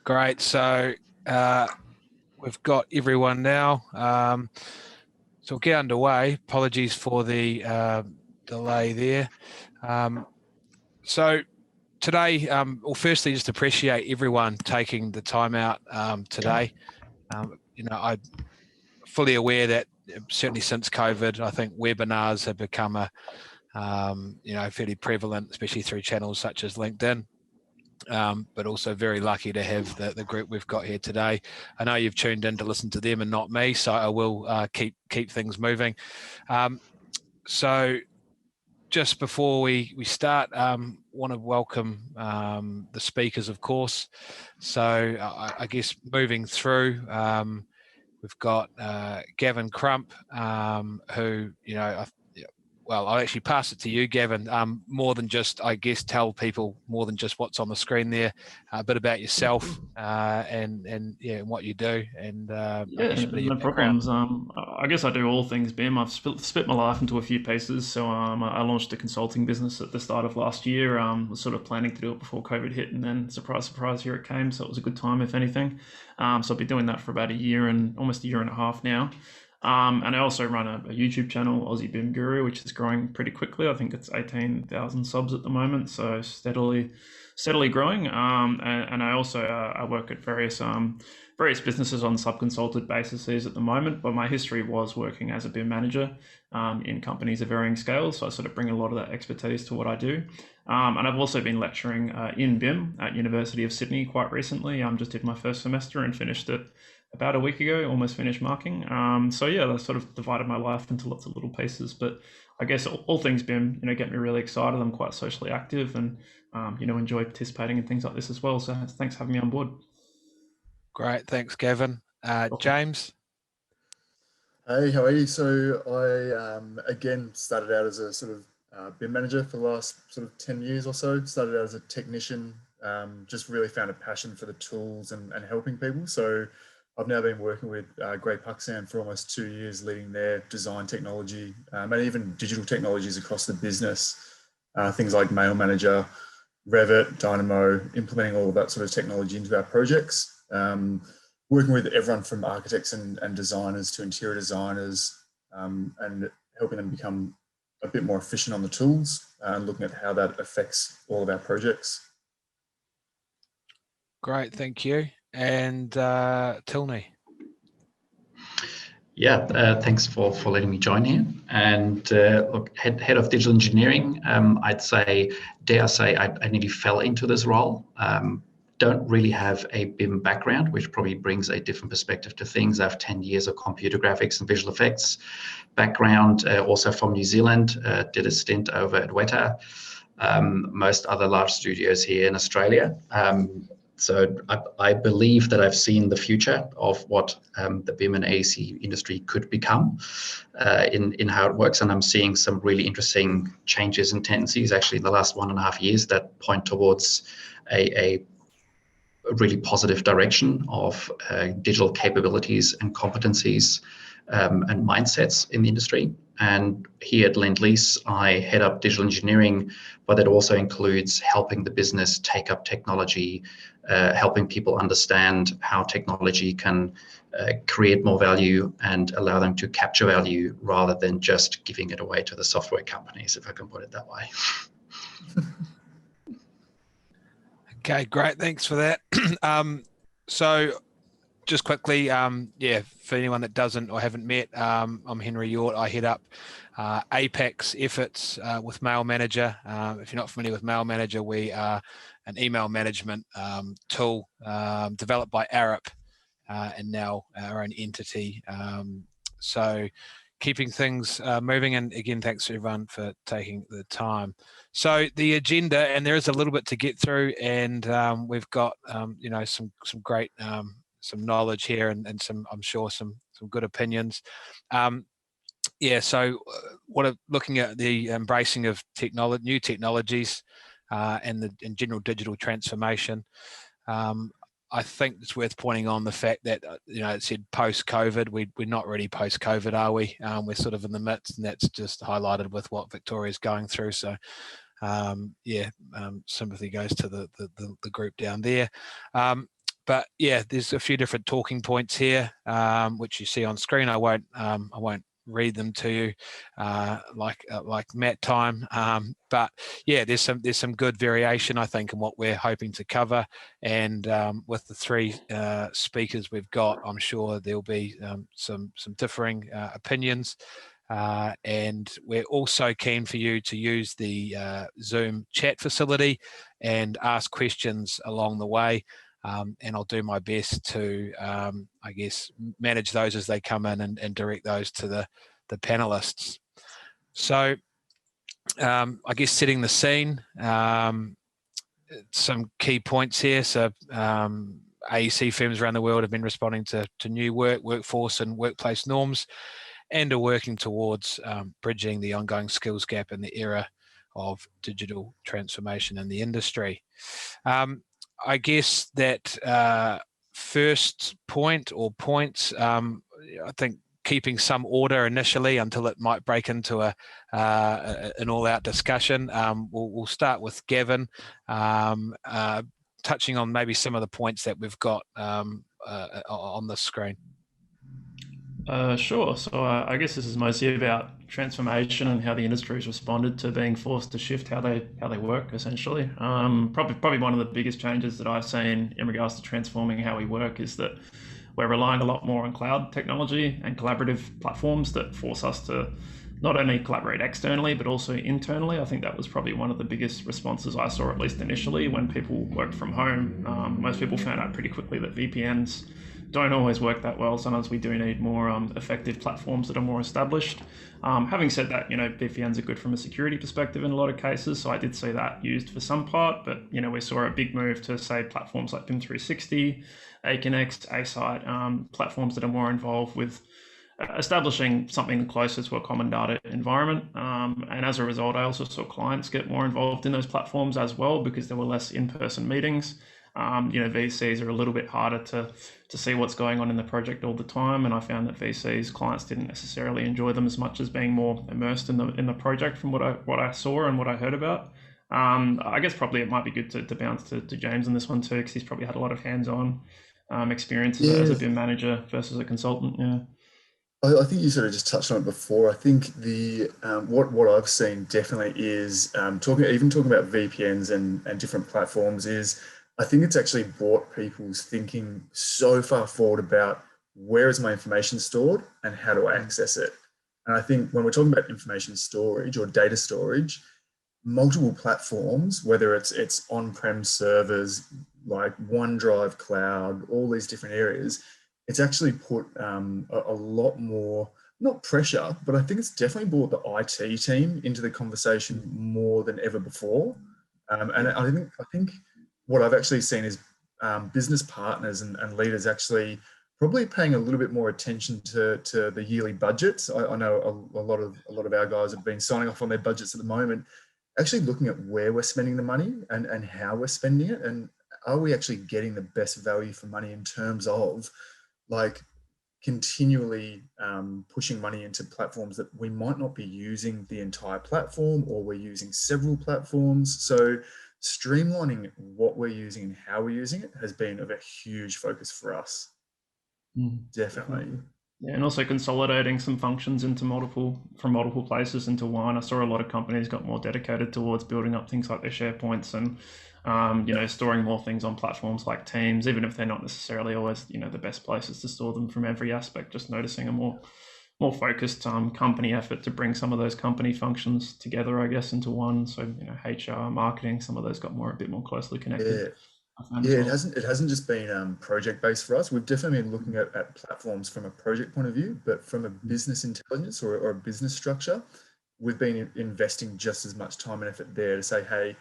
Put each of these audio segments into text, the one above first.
Great. So we've got everyone now. So we'll get underway. Apologies for the delay there. So today, well, firstly, just appreciate everyone taking the time out today. I'm fully aware that certainly since COVID, I think webinars have become a fairly prevalent, especially through channels such as LinkedIn. But also very lucky to have the group we've got here today. I know you've tuned in to listen to them and not me, so I will keep things moving. So just before we start, want to welcome the speakers, of course. So I guess moving through, we've got Gavin Crump, who, well, I'll actually pass it to you, Gavin. More than just, I guess, tell people more than just what's on the screen there, a bit about yourself and what you do, and I guess a bit of your no background. problems. I guess I do all things BIM. I've split my life into a few pieces. So I launched a consulting business at the start of last year. Was sort of planning to do it before COVID hit, and then surprise, surprise, here it came. So it was a good time, if anything. So I've been doing that for about a year and almost a year and a half now. And I also run a YouTube channel, Aussie BIM Guru, which is growing pretty quickly. I think it's 18,000 subs at the moment, so steadily growing. And I also I work at various businesses on sub-consulted basis at the moment. But my history was working as a BIM manager in companies of varying scales, so I sort of bring a lot of that expertise to what I do. And I've also been lecturing in BIM at University of Sydney quite recently. Just did my first semester and finished it about a week ago, almost finished marking. So yeah, I sort of divided my life into lots of little pieces. But I guess all things BIM, get me really excited. I'm quite socially active and, enjoy participating in things like this as well. So thanks for having me on board. Great, thanks, Gavin. James. Hey, how are you? So I again started out as a sort of BIM manager for the last sort of 10 years or so. Started out as a technician, just really found a passion for the tools and helping people. So I've now been working with Great Puksand for almost 2 years, leading their design technology and even digital technologies across the business. Things like Mail Manager, Revit, Dynamo, implementing all of that sort of technology into our projects. Working with everyone from architects and designers to interior designers, and helping them become a bit more efficient on the tools and looking at how that affects all of our projects. Great, thank you. And Tylney. Yeah, thanks for letting me join here. And look, head of digital engineering, I'd say, dare I say, I nearly fell into this role. Don't really have a BIM background, which probably brings a different perspective to things. I have 10 years of computer graphics and visual effects background, also from New Zealand, did a stint over at Weta, most other large studios here in Australia. So I believe that I've seen the future of what the BIM and AEC industry could become in how it works. And I'm seeing some really interesting changes and tendencies actually in the last 1.5 years that point towards a really positive direction of digital capabilities and competencies and mindsets in the industry. And here at LendLease, I head up digital engineering, but that also includes helping the business take up technology, helping people understand how technology can create more value and allow them to capture value rather than just giving it away to the software companies, if I can put it that way. Okay, great. Thanks for that. So just quickly, for anyone that doesn't or haven't met, I'm Henry Yort. I head up APAC's efforts with Mail Manager. If you're not familiar with Mail Manager, we are an email management tool developed by Arup and now our own entity. So keeping things moving, and again, thanks to everyone for taking the time. So the agenda, and there is a little bit to get through, and we've got some great some knowledge here and some, I'm sure, some good opinions. So looking at the embracing of new technologies and general digital transformation. I think it's worth pointing on the fact that it said post-COVID. We're not really post-COVID, are we? We're sort of in the midst, and that's just highlighted with what Victoria's going through. So, sympathy goes to the group down there. But yeah, there's a few different talking points here, which you see on screen. I won't read them to you like Matt time, but yeah, there's some good variation, I think, in what we're hoping to cover. And with the three speakers we've got, I'm sure there'll be some differing opinions. And we're also keen for you to use the Zoom chat facility and ask questions along the way. And I'll do my best to, I guess, manage those as they come in and direct those to the panelists. So, I guess setting the scene, some key points here. So, AEC firms around the world have been responding to new workforce and workplace norms, and are working towards bridging the ongoing skills gap in the era of digital transformation in the industry. I guess that first point or points, I think keeping some order initially until it might break into an all-out discussion. We'll start with Gavin, touching on maybe some of the points that we've got on the screen. Sure. So I guess this is mostly about transformation and how the industry has responded to being forced to shift how they work, essentially. Probably one of the biggest changes that I've seen in regards to transforming how we work is that we're relying a lot more on cloud technology and collaborative platforms that force us to not only collaborate externally, but also internally. I think that was probably one of the biggest responses I saw, at least initially, when people worked from home. Most people found out pretty quickly that VPNs don't always work that well. Sometimes we do need more effective platforms that are more established. Having said that, VPNs are good from a security perspective in a lot of cases, so I did see that used for some part, but we saw a big move to, say, platforms like BIM 360, Aconex, Asite, platforms that are more involved with establishing something closer to a common data environment. And as a result, I also saw clients get more involved in those platforms as well, because there were less in-person meetings. VCs are a little bit harder to see what's going on in the project all the time, and I found that VCs clients didn't necessarily enjoy them as much as being more immersed in the project from what I saw and what I heard about. I guess probably it might be good to bounce to James on this one too, because he's probably had a lot of hands-on experience as a BIM manager versus a consultant. Yeah. I think you sort of just touched on it before. I think the what I've seen definitely is talking about VPNs and different platforms is, I think it's actually brought people's thinking so far forward about where is my information stored and how do I access it. And I think when we're talking about information storage or data storage, multiple platforms, whether it's on-prem servers like OneDrive, cloud, all these different areas, it's actually put a lot more, not pressure, but I think it's definitely brought the IT team into the conversation more than ever before. And I think what I've actually seen is business partners and leaders actually probably paying a little bit more attention to the yearly budgets. I know a lot of our guys have been signing off on their budgets at the moment, actually looking at where we're spending the money and how we're spending it, and are we actually getting the best value for money in terms of like continually pushing money into platforms that we might not be using the entire platform, or we're using several platforms. So streamlining what we're using and how we're using it has been of a huge focus for us. Definitely. Yeah, and also consolidating some functions into multiple places into one. I saw a lot of companies got more dedicated towards building up things like their SharePoints and storing more things on platforms like Teams, even if they're not necessarily always the best places to store them from every aspect. Just noticing a more focused company effort to bring some of those company functions together, I guess, into one. So HR, marketing, some of those got a bit more closely connected. Yeah, it hasn't just been project based for us. We've definitely been looking at platforms from a project point of view, but from a business intelligence or a business structure, we've been investing just as much time and effort there to say, hey,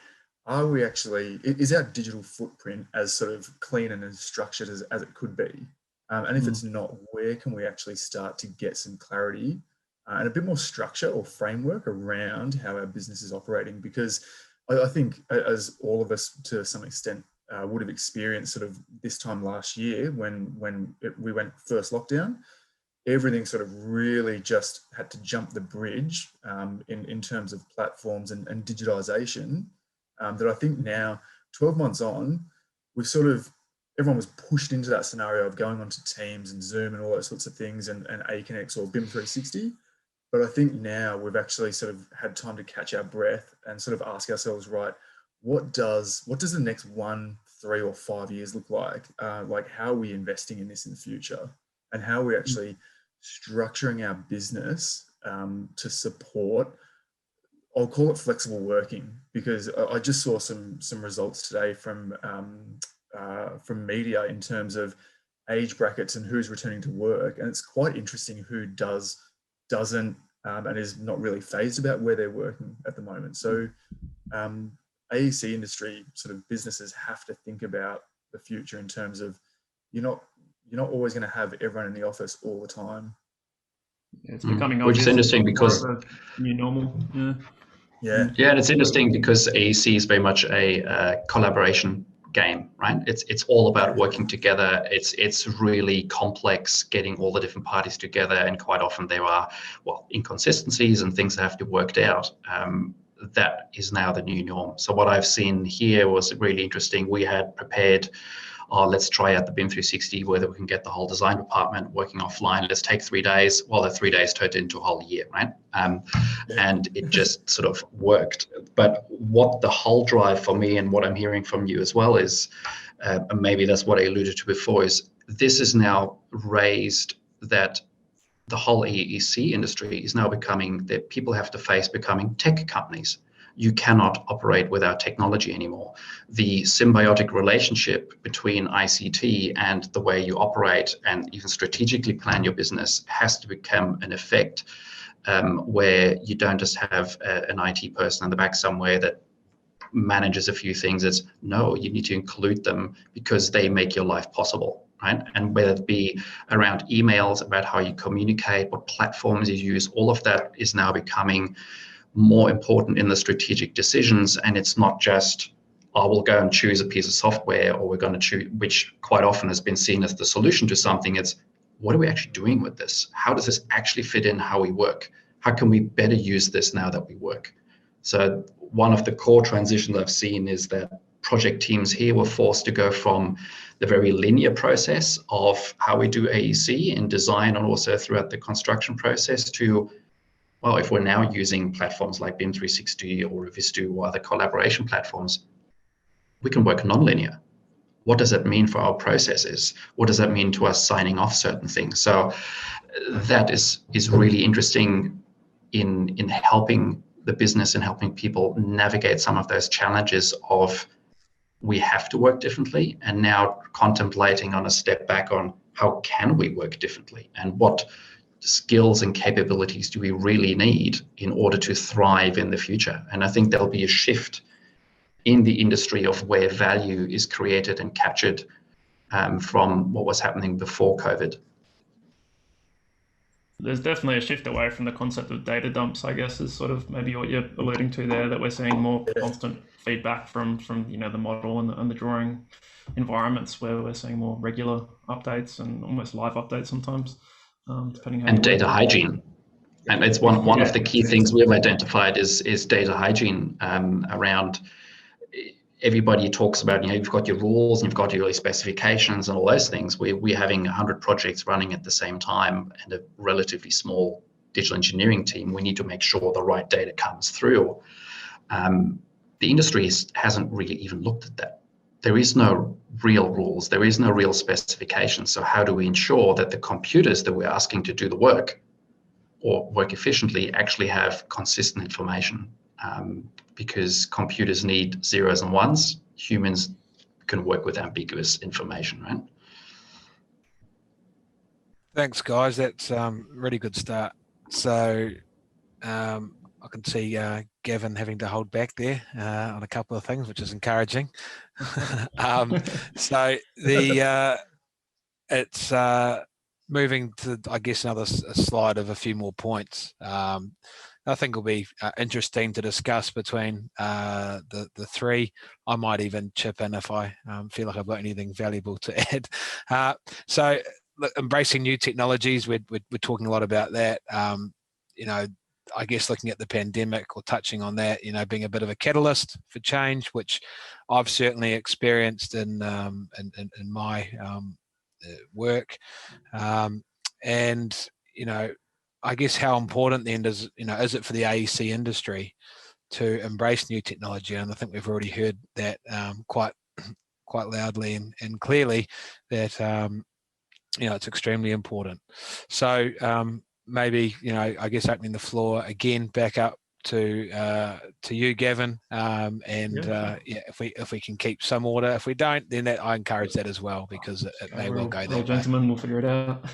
is our digital footprint as sort of clean and as structured as it could be? And if it's not, where can we actually start to get some clarity and a bit more structure or framework around how our business is operating? Because I think, as all of us to some extent would have experienced sort of this time last year when we went first lockdown, everything sort of really just had to jump the bridge in terms of platforms and digitization. That I think now, 12 months on, we've sort of everyone was pushed into that scenario of going onto Teams and Zoom and all those sorts of things, and AConnect or BIM 360. But I think now we've actually sort of had time to catch our breath and sort of ask ourselves, right, what does the next 1, 3 or 5 years look like? Like, how are we investing in this in the future, and how are we actually structuring our business to support, I'll call it flexible working, because I just saw some results today from media in terms of age brackets and who's returning to work, and it's quite interesting who doesn't and is not really phased about where they're working at the moment. So AEC industry sort of businesses have to think about the future in terms of you're not always going to have everyone in the office all the time. Yeah, it's becoming which is interesting because new normal. Yeah, and it's interesting because AEC is very much a collaboration game, right? It's all about working together. It's really complex getting all the different parties together, and quite often there are inconsistencies and things that have to be worked out. That is now the new norm. So what I've seen here was really interesting. We had prepared, let's try out the BIM 360, whether we can get the whole design department working offline. Let's take 3 days. Well, the 3 days turned into a whole year, right? And it just sort of worked. But what the whole drive for me, and what I'm hearing from you as well, is, and maybe that's what I alluded to before, is this is now raised that the whole AEC industry is now becoming, that people have to face becoming tech companies. You cannot operate without technology anymore. The symbiotic relationship between ICT and the way you operate and even strategically plan your business has to become an effect where you don't just have an IT person in the back somewhere that manages a few things. It's no, you need to include them because they make your life possible, right? And whether it be around emails, about how you communicate, what platforms you use, all of that is now becoming more important in the strategic decisions. And it's not just, we'll go and choose a piece of software, or we're going to choose, which quite often has been seen as the solution to something. It's, what are we actually doing with this? How does this actually fit in how we work? How can we better use this now that we work? So one of the core transitions I've seen is that project teams here were forced to go from the very linear process of how we do AEC in design and also throughout the construction process to, well, if we're now using platforms like BIM 360 or Revistu or other collaboration platforms, we can work non-linear. What does that mean for our processes? What does that mean to us signing off certain things? So that is really interesting in helping the business and helping people navigate some of those challenges of, we have to work differently, and now contemplating on a step back on how can we work differently, and what skills and capabilities do we really need in order to thrive in the future. And I think there'll be a shift in the industry of where value is created and captured from what was happening before COVID. There's definitely a shift away from the concept of data dumps, I guess, is sort of maybe what you're alluding to there, that we're seeing more constant feedback from the model and the drawing environments, where we're seeing more regular updates and almost live updates sometimes, depending how. And data hygiene. And it's one of the key things we've identified is data hygiene around. Everybody talks about, you've got your rules and you've got your specifications and all those things. We're having 100 projects running at the same time and a relatively small digital engineering team. We need to make sure the right data comes through. The industry hasn't really even looked at that. There is no real rules. There is no real specifications. So how do we ensure that the computers that we're asking to do the work or work efficiently actually have consistent information? Because computers need zeros and ones. Humans can work with ambiguous information, right? Thanks, guys. That's really good start. So I can see Gavin having to hold back there on a couple of things, which is encouraging. So it's moving to, I guess, another slide of a few more points. I think will be interesting to discuss between the three. I might even chip in if I feel like I've got anything valuable to add. So look, embracing new technologies, we're talking a lot about that. I guess looking at the pandemic or touching on that, being a bit of a catalyst for change, which I've certainly experienced in my work, and I guess how important then is it for the AEC industry to embrace new technology? And I think we've already heard that quite loudly and clearly that it's extremely important. So maybe I guess opening the floor again back up to you, Gavin, if we can keep some order. If we don't, then I encourage that as well, because it may well go that way. Gentlemen, we'll figure it out.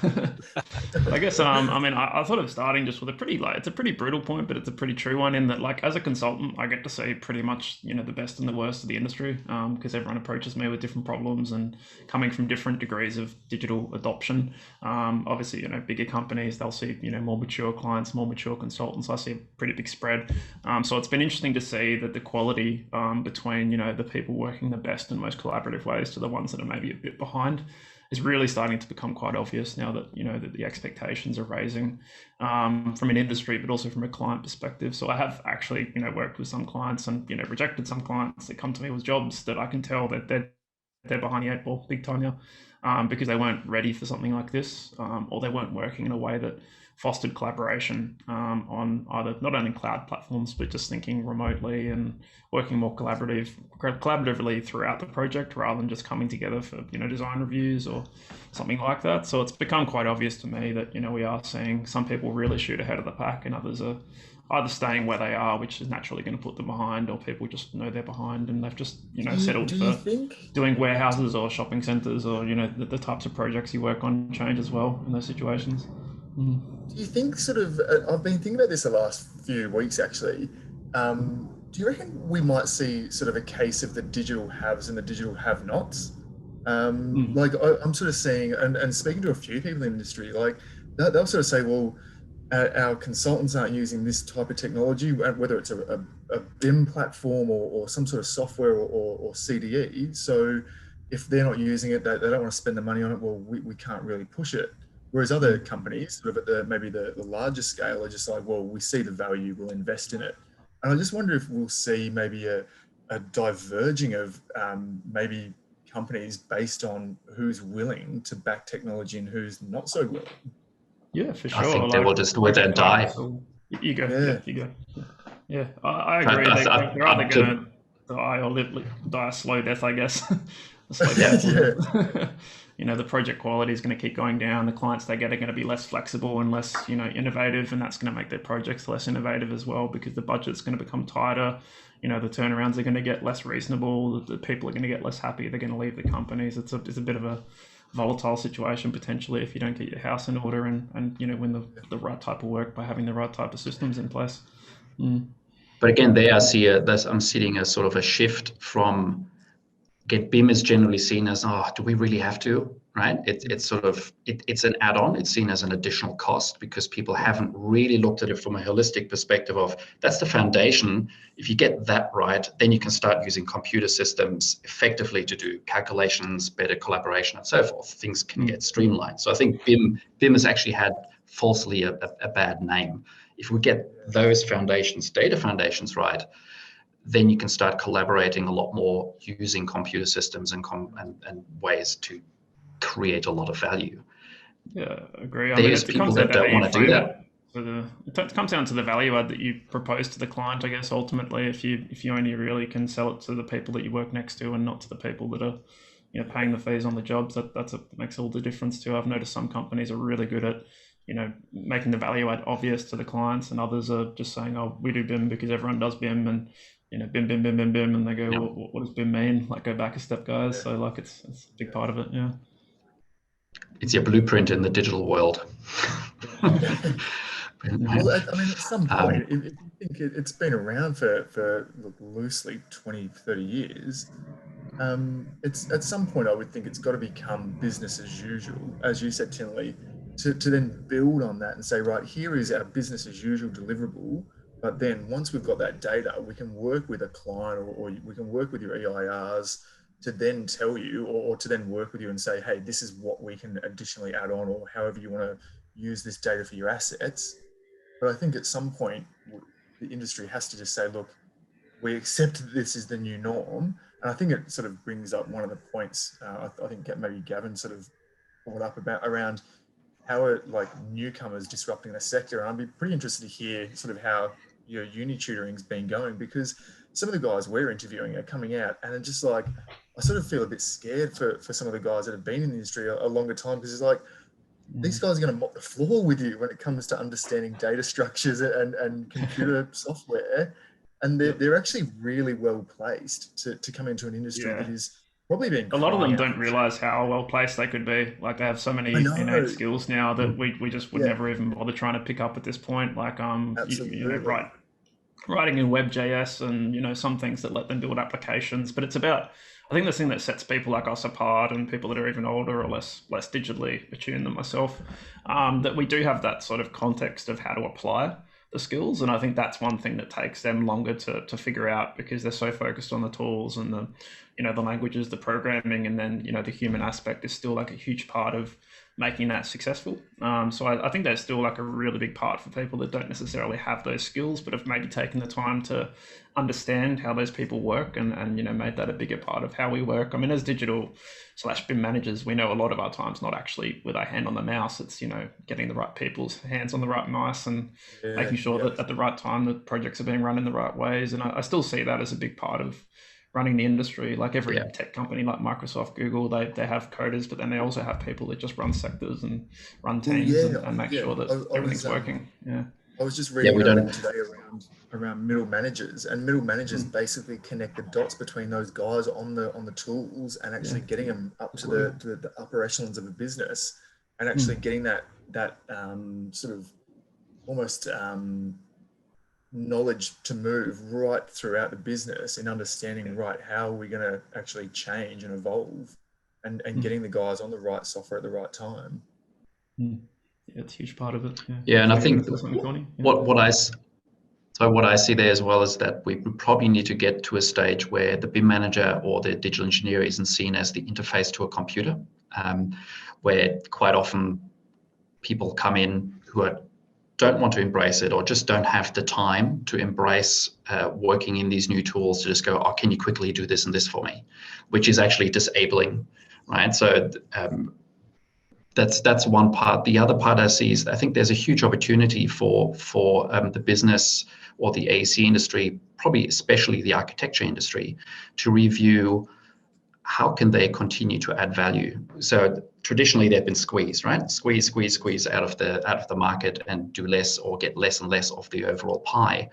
I guess I thought of starting just with it's a pretty brutal point, but it's a pretty true one, in that, like, as a consultant, I get to see pretty much the best and the worst of the industry, because everyone approaches me with different problems and coming from different degrees of digital adoption. Obviously, bigger companies, they'll see more mature clients, more mature consultants. I see a pretty big spread. So it's been interesting to see that the quality between the people working the best and most collaborative ways to the ones that are maybe a bit behind is really starting to become quite obvious now that that the expectations are raising from an industry, but also from a client perspective. So I have actually worked with some clients and rejected some clients that come to me with jobs that I can tell that they're behind the eight ball big time now, because they weren't ready for something like this, or they weren't working in a way that fostered collaboration on either not only cloud platforms, but just thinking remotely and working more collaboratively throughout the project, rather than just coming together for design reviews or something like that. So it's become quite obvious to me that we are seeing some people really shoot ahead of the pack, and others are either staying where they are, which is naturally going to put them behind, or people just know they're behind and they've just settled for doing warehouses or shopping centers, or the types of projects you work on change as well in those situations. Do you think I've been thinking about this the last few weeks actually, do you reckon we might see sort of a case of the digital haves and the digital have-nots? Like I'm sort of seeing, and speaking to a few people in the industry, like they'll sort of say, well, our consultants aren't using this type of technology, whether it's a BIM platform or some sort of software or CDE. So if they're not using it, they don't want to spend the money on it. Well, we can't really push it. Whereas other companies, sort of at maybe the larger scale, are just like, well, we see the value, we'll invest in it. And I just wonder if we'll see maybe a diverging of maybe companies based on who's willing to back technology and who's not so willing. Yeah, for sure. I think they will just wither and die. You go. Yeah, you go. Yeah, I agree. They're either going to die or die a slow death, I guess. The project quality is going to keep going down. The clients they get are going to be less flexible and less, innovative, and that's going to make their projects less innovative as well, because the budget's going to become tighter. The turnarounds are going to get less reasonable. The people are going to get less happy. They're going to leave the companies. It's a bit of a volatile situation potentially if you don't get your house in order and win the right type of work by having the right type of systems in place. But again, there I see I'm seeing a sort of a shift from. BIM is generally seen as, do we really have to, right? It's an add-on. It's seen as an additional cost because people haven't really looked at it from a holistic perspective of that's the foundation. If you get that right, then you can start using computer systems effectively to do calculations, better collaboration, and so forth. Things can get streamlined. So I think BIM has actually had falsely a bad name. If we get those data foundations right, then you can start collaborating a lot more using computer systems and ways to create a lot of value. Yeah, I agree. There's people that don't want to do that. It comes down to the value add that you propose to the client, I guess, ultimately. If you only really can sell it to the people that you work next to and not to the people that are paying the fees on the jobs, that makes all the difference too. I've noticed some companies are really good at making the value add obvious to the clients, and others are just saying, oh, we do BIM because everyone does BIM, and BIM, and they go, well, what does BIM mean? Like, go back a step, guys. Yeah. So like, it's a big part of it. Yeah. It's your blueprint in the digital world. Well, I mean, at some point, if you think it's been around for loosely 20, 30 years, it's at some point I would think it's got to become business as usual, as you said, Tylney, to then build on that and say, right, here is our business as usual deliverable. But then once we've got that data, we can work with a client or we can work with your EIRs to then tell you or to then work with you and say, hey, this is what we can additionally add on, or however you want to use this data for your assets. But I think at some point, the industry has to just say, look, we accept that this is the new norm. And I think it sort of brings up one of the points I think maybe Gavin sort of brought up around how are like newcomers disrupting the sector. And I'd be pretty interested to hear sort of how your uni tutoring's been going, because some of the guys we're interviewing are coming out and just like, I sort of feel a bit scared for some of the guys that have been in the industry a longer time, because it's like, these guys are going to mop the floor with you when it comes to understanding data structures and computer software. And they're actually really well placed to come into an industry that is probably been a lot of them crying out don't realize how well placed they could be. Like, they have so many I know. innate skills now that we just would Yeah. never even bother trying to pick up at this point. Like, Absolutely. you know, writing in WebJS and, you know, some things that let them build applications. But it's about, I think the thing that sets people like us apart, and people that are even older or less digitally attuned than myself, that we do have that sort of context of how to apply the skills. And I think that's one thing that takes them longer to figure out, because they're so focused on the tools and the, you know, the languages, the programming, and then, you know, the human aspect is still like a huge part of making that successful. So I think there's still like a really big part for people that don't necessarily have those skills, but have maybe taken the time to understand how those people work and you know, made that a bigger part of how we work. I mean, as digital/BIM managers, we know a lot of our time's not actually with our hand on the mouse. It's, you know, getting the right people's hands on the right mice and making sure that at the right time the projects are being run in the right ways. And I still see that as a big part of running the industry. Like every tech company like Microsoft, Google, they have coders, but then they also have people that just run sectors and run teams and make sure that everything's working. I was just reading today around middle managers, and middle managers basically connect the dots between those guys on the tools and actually getting them up to the upper echelons of a business, and actually getting that sort of almost knowledge to move right throughout the business, in understanding how are we going to actually change and evolve, and getting the guys on the right software at the right time. Yeah, it's a huge part of it. And I think what I see there as well is that we probably need to get to a stage where the BIM manager or the digital engineer isn't seen as the interface to a computer, where quite often people come in who don't want to embrace it, or just don't have the time to embrace working in these new tools, to just go, oh, can you quickly do this and this for me, which is actually disabling, right? So that's one part. The other part I see is I think there's a huge opportunity for the business or the AEC industry, probably especially the architecture industry, to review how can they continue to add value. So traditionally they've been squeezed, right? Squeeze out of the market and do less, or get less and less of the overall pie.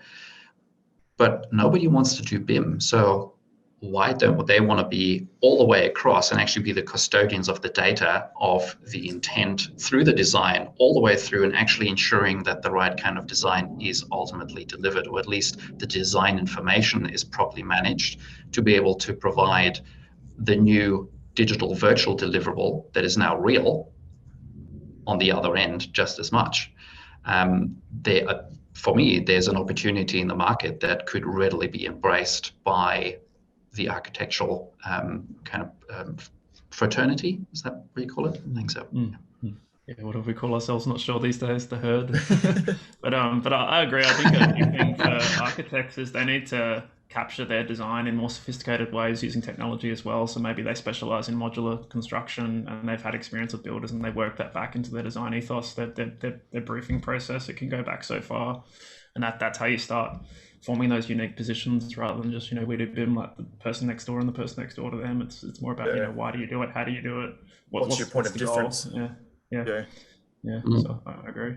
But nobody wants to do BIM. So why don't they want to be all the way across and actually be the custodians of the data, of the intent through the design, all the way through, and actually ensuring that the right kind of design is ultimately delivered, or at least the design information is properly managed, to be able to provide the new digital virtual deliverable that is now real on the other end just as much. For me, there's an opportunity in the market that could readily be embraced by the architectural kind of fraternity. Is that what you call it? I think so. Yeah, what do we call ourselves? Not sure these days, the herd. But I agree. I think a big thing for architects is they need to capture their design in more sophisticated ways using technology as well. So maybe they specialize in modular construction and they've had experience with builders, and they work that back into their design ethos, their briefing process. It can go back so far, and that's how you start forming those unique positions, rather than just, you know, we do BIM like the person next door and the person next door to them. It's more about, you know, why do you do it? How do you do it? What's your point of difference? Yeah. So I agree.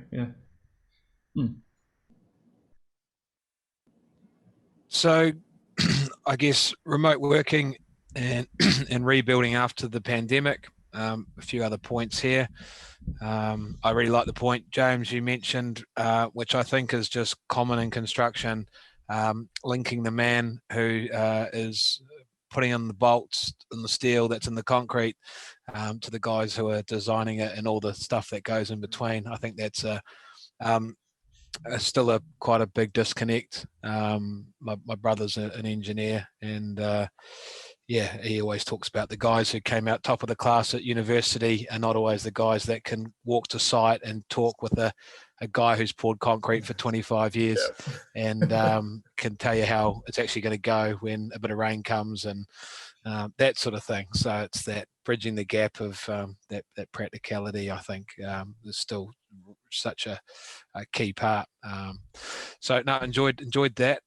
So I guess remote working and rebuilding after the pandemic, a few other points here. I really like the point, James, you mentioned, which I think is just common in construction, linking the man who is putting in the bolts and the steel that's in the concrete to the guys who are designing it and all the stuff that goes in between. I think that's still quite a big disconnect. My brother's an engineer, and he always talks about the guys who came out top of the class at university are not always the guys that can walk to site and talk with a guy who's poured concrete for 25 years and can tell you how it's actually going to go when a bit of rain comes and that sort of thing. So it's that bridging the gap of that practicality, I think, is still such a key part. So no, enjoyed that.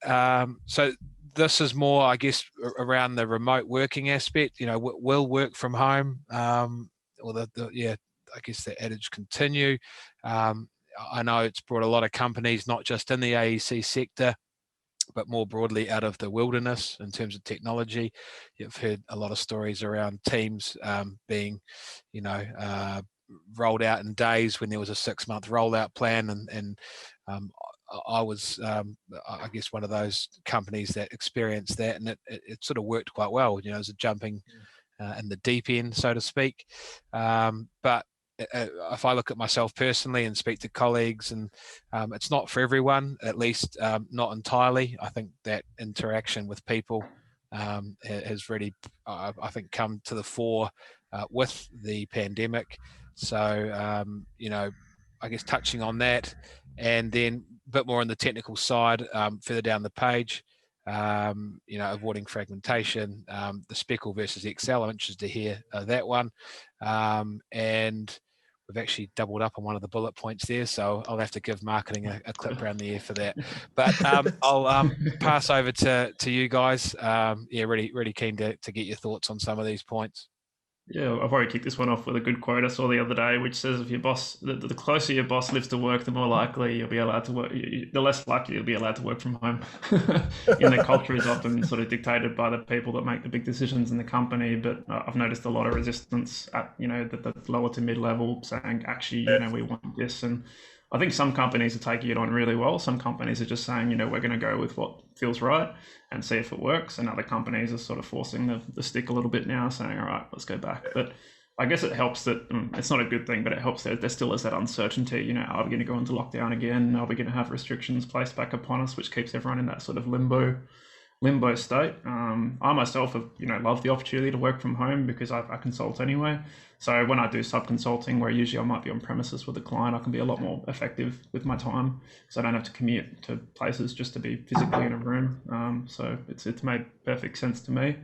So this is more, I guess, around the remote working aspect. Will work from home, or I guess the adage continue. I know it's brought a lot of companies, not just in the AEC sector, but more broadly out of the wilderness in terms of technology. You've heard a lot of stories around teams being, rolled out in days when there was a 6-month rollout plan, and I was, I guess, one of those companies that experienced that, and it sort of worked quite well. As a jumping in the deep end, so to speak. But if I look at myself personally and speak to colleagues, and it's not for everyone, at least not entirely. I think that interaction with people has really, I think, come to the fore with the pandemic. So, I guess touching on that, and then a bit more on the technical side, further down the page, avoiding fragmentation, the Speckle versus Excel. I'm interested to hear that one. And we've actually doubled up on one of the bullet points there, so I'll have to give marketing a clip around the ear for that. But I'll pass over to you guys. Really keen to get your thoughts on some of these points. Yeah, I've already kicked this one off with a good quote I saw the other day, which says if your boss, the closer your boss lives to work, the more likely you'll be allowed to work, the less likely you'll be allowed to work from home. The culture is often sort of dictated by the people that make the big decisions in the company, but I've noticed a lot of resistance at, the lower to mid-level saying, actually, we want this. And I think some companies are taking it on really well. Some companies are just saying, we're going to go with what feels right and see if it works. And other companies are sort of forcing the stick a little bit now, saying, all right, let's go back. But I guess it helps that it's not a good thing, but it helps that there still is that uncertainty. Are we going to go into lockdown again? Are we going to have restrictions placed back upon us, which keeps everyone in that sort of limbo state. I myself have, loved the opportunity to work from home because I consult anyway. So when I do sub-consulting, where usually I might be on premises with a client, I can be a lot more effective with my time because I don't have to commute to places just to be physically in a room. So it's made perfect sense to me.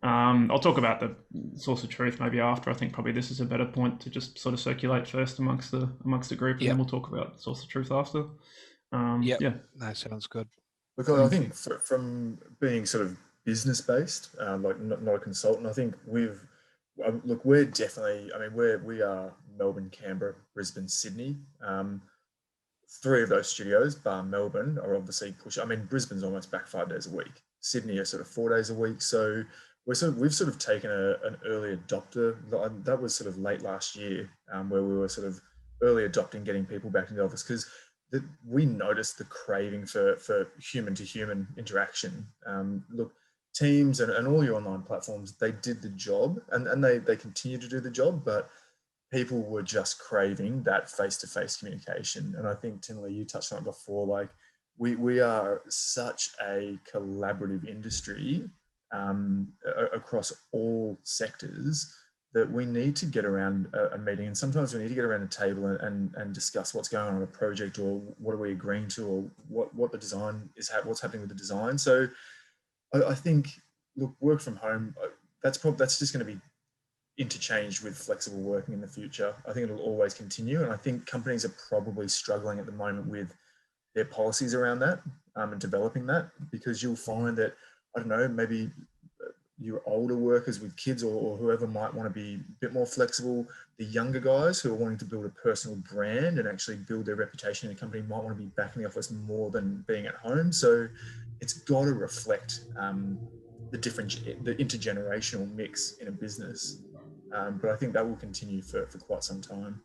I'll talk about the source of truth maybe after. I think probably this is a better point to just sort of circulate first amongst the group, and then we'll talk about source of truth after. That sounds good. Look, I think from being sort of business based, like not a consultant, I think we're definitely, we are Melbourne, Canberra, Brisbane, Sydney. 3 of those studios, bar Melbourne, are obviously Brisbane's almost back 5 days a week. Sydney are sort of 4 days a week. So we've sort of taken an early adopter. That was sort of late last year, where we were sort of early adopting getting people back into the office because we noticed the craving for human to human interaction. Look, Teams and all your online platforms, they did the job and they continue to do the job, but people were just craving that face-to-face communication. And I think, Tylney, you touched on it before, like we are such a collaborative industry across all sectors that we need to get around a meeting, and sometimes we need to get around a table and discuss what's going on a project, or what are we agreeing to, or what the design is, what's happening with the design. So I think, look, work from home, that's just going to be interchanged with flexible working in the future. I think it'll always continue, and I think companies are probably struggling at the moment with their policies around that and developing that, because you'll find that, I don't know, maybe your older workers with kids or whoever might want to be a bit more flexible. The younger guys who are wanting to build a personal brand and actually build their reputation in a company might want to be back in the office more than being at home. So it's got to reflect the intergenerational mix in a business. But I think that will continue for quite some time.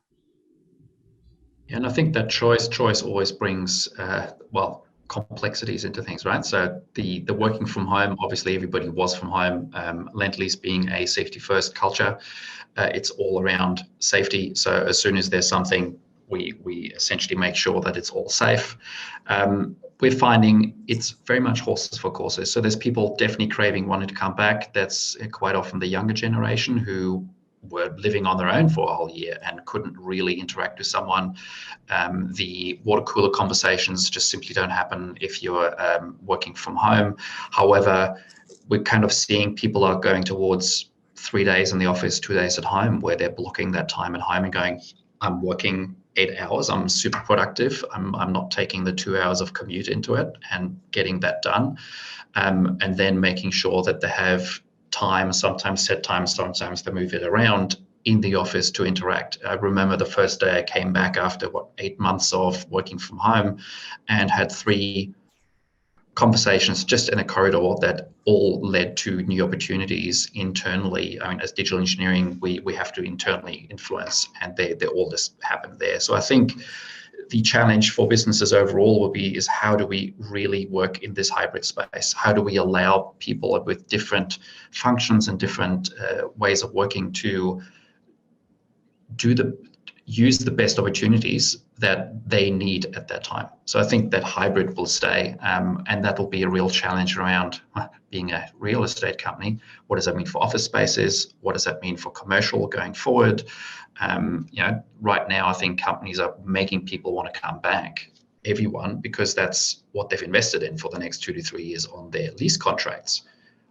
Yeah, and I think that choice always brings, complexities into things, right? So the working from home, obviously everybody was from home. LendLease being a safety first culture, it's all around safety. So as soon as there's something, we essentially make sure that it's all safe. we're finding it's very much horses for courses. So there's people definitely craving, wanting to come back. That's quite often the younger generation who were living on their own for a whole year and couldn't really interact with someone. The water cooler conversations just simply don't happen if you're working from home. However, we're kind of seeing people are going towards 3 days in the office, 2 days at home, where they're blocking that time at home and going, I'm working 8 hours, I'm super productive, I'm not taking the 2 hours of commute into it and getting that done. And then making sure that they have time, sometimes set time, sometimes they move it around in the office to interact. I remember the first day I came back after 8 months of working from home and had 3 conversations just in a corridor that all led to new opportunities internally. I mean, as digital engineering, we have to internally influence, and they all just happen there. So I think the challenge for businesses overall will be is how do we really work in this hybrid space? How do we allow people with different functions and different ways of working to use the best opportunities that they need at that time? So I think that hybrid will stay, and that will be a real challenge around being a real estate company. What does that mean for office spaces? What does that mean for commercial going forward? Right now, I think companies are making people want to come back, everyone, because that's what they've invested in for the next 2 to 3 years on their lease contracts.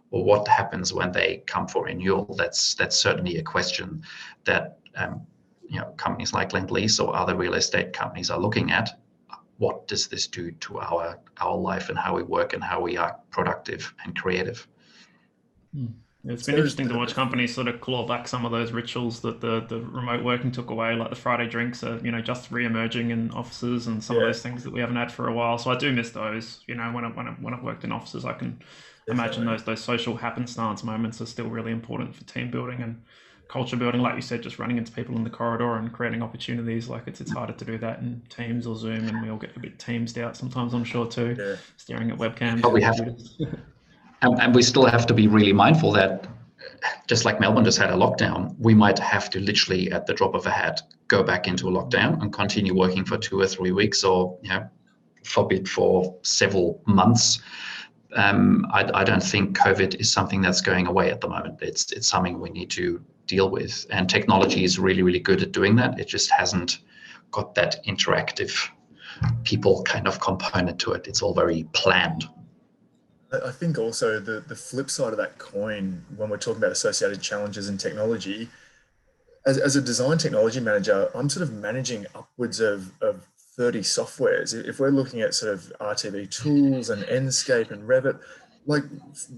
Or what happens when they come for renewal? That's certainly a question that companies like LendLease or other real estate companies are looking at. What does this do to our life and how we work and how we are productive and creative? It's been interesting to watch companies sort of claw back some of those rituals that the remote working took away, like the Friday drinks are, just re-emerging in offices, and some of those things that we haven't had for a while. So I do miss those. When I've worked in offices, I can imagine those social happenstance moments are still really important for team building and culture building. Like you said, just running into people in the corridor and creating opportunities. Like it's harder to do that in Teams or Zoom, and we all get a bit teamed out sometimes, I'm sure too, staring at webcams. But we have and we still have to be really mindful that just like Melbourne just had a lockdown, we might have to literally at the drop of a hat go back into a lockdown and continue working for 2 or 3 weeks, or forbid for several months. I don't think COVID is something that's going away at the moment. It's something we need to deal with, and technology is really, really good at doing that. It just hasn't got that interactive people kind of component to it. It's all very planned. I think also the flip side of that coin, when we're talking about associated challenges in technology, as a design technology manager, I'm sort of managing upwards of 30 softwares. If we're looking at sort of RTV tools and Enscape and Revit, like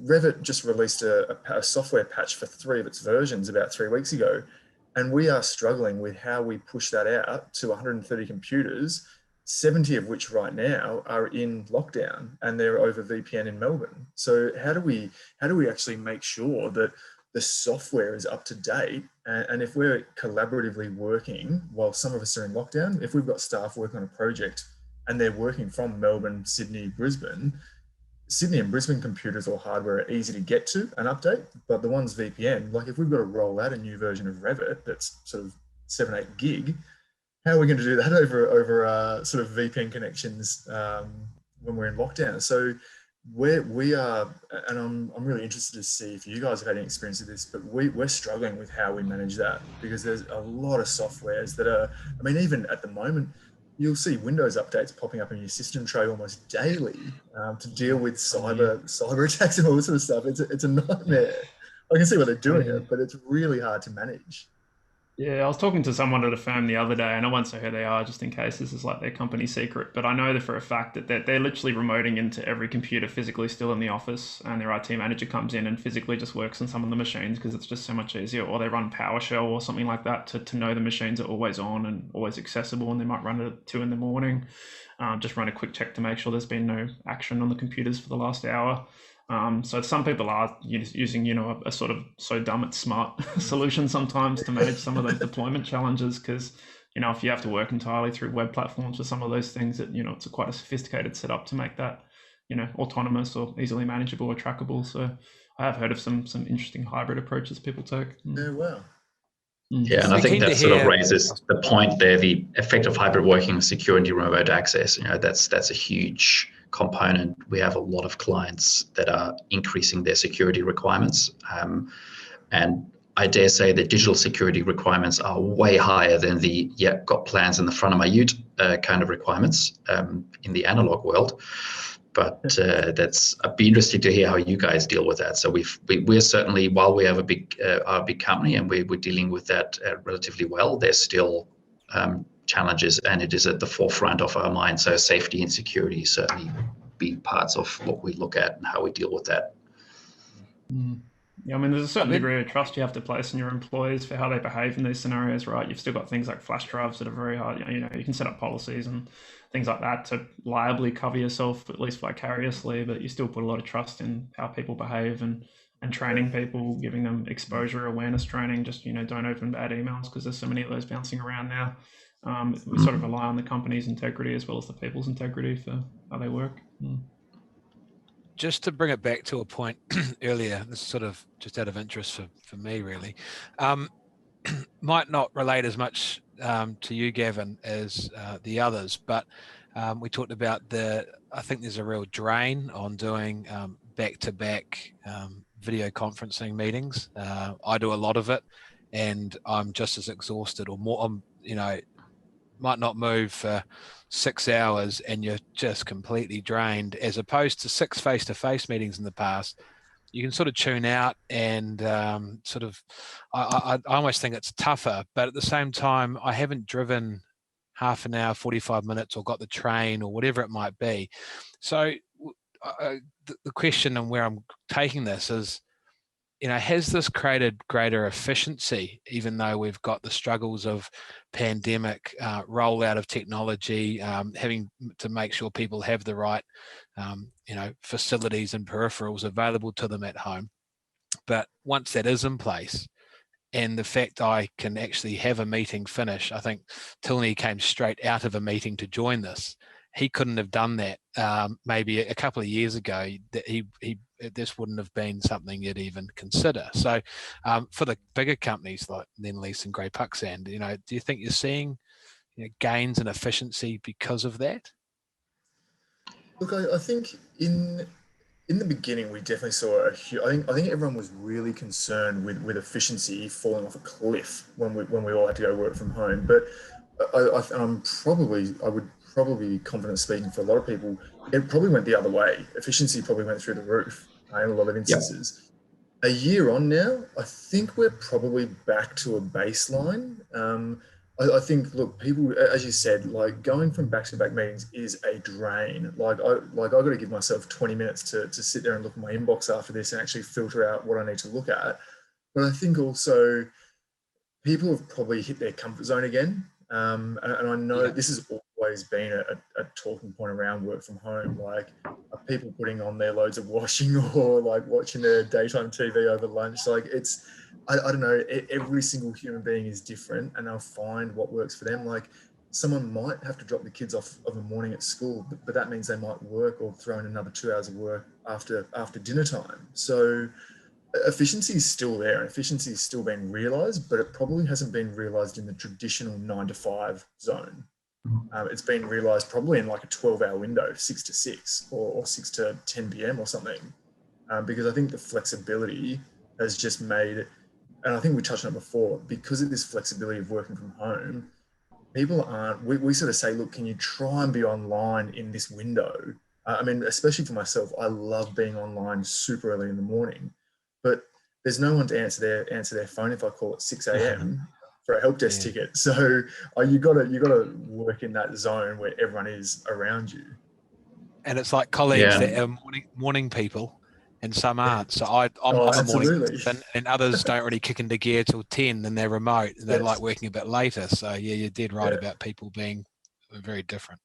Revit just released a software patch for 3 of its versions about 3 weeks ago, and we are struggling with how we push that out to 130 computers, 70 of which right now are in lockdown, and they're over VPN in Melbourne. So how do we actually make sure that the software is up to date? And if we're collaboratively working while some of us are in lockdown, if we've got staff working on a project and they're working from Melbourne, Sydney and Brisbane computers or hardware are easy to get to and update, but the ones VPN, like if we've got to roll out a new version of Revit that's sort of 7-8 gig, how are we going to do that over sort of VPN connections when we're in lockdown? So we are, and I'm really interested to see if you guys have had any experience of this, but we're struggling with how we manage that, because there's a lot of softwares that are, I mean, even at the moment, you'll see Windows updates popping up in your system tray almost daily to deal with cyber attacks and all this sort of stuff. It's a nightmare. I can see why they're doing it, but it's really hard to manage. Yeah, I was talking to someone at a firm the other day, and I won't say who they are just in case this is like their company secret, but I know that for a fact that they're literally remoting into every computer physically still in the office, and their IT manager comes in and physically just works on some of the machines because it's just so much easier. Or they run PowerShell or something like that to know the machines are always on and always accessible, and they might run it at 2 a.m. Just run a quick check to make sure there's been no action on the computers for the last hour. So some people are using, a sort of so dumb it's smart solution sometimes to manage some of those deployment challenges, because, if you have to work entirely through web platforms for some of those things, that, it's quite a sophisticated setup to make that, autonomous or easily manageable or trackable. So I have heard of some interesting hybrid approaches people take. Yeah, wow. Yeah, and I think that sort of raises the point there, the effect of hybrid working, security, remote access. That's a huge component, we have a lot of clients that are increasing their security requirements. And I dare say that digital security requirements are way higher than the, got plans in the front of my ute kind of requirements in the analog world. But I'd be interested to hear how you guys deal with that. So we're certainly, while we have a big company and we're dealing with that relatively well, there's still challenges, and it is at the forefront of our mind. So safety and security certainly big parts of what we look at and how we deal with that. Yeah, I mean, there's a certain degree of trust you have to place in your employees for how they behave in these scenarios, right? You've still got things like flash drives that are very hard. You know, you can set up policies and things like that to liably cover yourself, at least vicariously, but you still put a lot of trust in how people behave and training people, giving them exposure awareness training. Just, you know, don't open bad emails because there's so many of those bouncing around now. We sort of rely on the company's integrity as well as the people's integrity for how they work. Just to bring it back to a point earlier, this is sort of just out of interest for me, really. Might not relate as much to you, Gavin, as the others, but we talked about I think there's a real drain on doing back-to-back video conferencing meetings. I do a lot of it, and I'm just as exhausted or more. You know, might not move for 6 hours and you're just completely drained, as opposed to 6 face-to-face meetings in the past. You can sort of tune out and I almost think it's tougher, but at the same time, I haven't driven half an hour, 45 minutes, or got the train or whatever it might be. So the question and where I'm taking this is, you know, has this created greater efficiency, even though we've got the struggles of pandemic, rollout of technology, having to make sure people have the right, you know, facilities and peripherals available to them at home? But once that is in place, and the fact I can actually have a meeting finish, I think Tylney came straight out of a meeting to join this. He couldn't have done that maybe a couple of years ago. That this wouldn't have been something you'd even consider. So for the bigger companies like LendLease and Puksand, you know, do you think you're seeing, you know, gains in efficiency because of that? Look, I think in the beginning we definitely saw I think everyone was really concerned with efficiency falling off a cliff when we all had to go work from home. But I would probably be confident speaking for a lot of people, it probably went the other way. Efficiency probably went through the roof in a lot of instances. Yep. A year on now, I think we're probably back to a baseline. I think, look, people, as you said, like going from back-to-back meetings is a drain. I've got to give myself 20 minutes to sit there and look at my inbox after this and actually filter out what I need to look at. But I think also people have probably hit their comfort zone again. And I know this has always been a talking point around work from home. Like, are people putting on their loads of washing or like watching their daytime TV over lunch? Like, it's, I don't know, every single human being is different and they'll find what works for them. Like, someone might have to drop the kids off of a morning at school, but that means they might work or throw in another 2 hours of work after dinner time. So efficiency is still there and efficiency is still being realized, but it probably hasn't been realized in the traditional 9 to 5 zone. It's been realized probably in like a 12-hour window, 6 to 6 or 6 to 10 p.m. or something. Because I think the flexibility has just made, and I think we touched on it before, because of this flexibility of working from home, people aren't, we sort of say, look, can you try and be online in this window? I mean, especially for myself, I love being online super early in the morning. But there's no one to answer their phone if I call at 6 a.m. for a help desk ticket. So you got to work in that zone where everyone is around you. And it's like colleagues that are morning people, and some aren't. So I'm a morning person, and others don't really kick into gear till 10, and they're remote and they like working a bit later. So you're dead right about people being very different.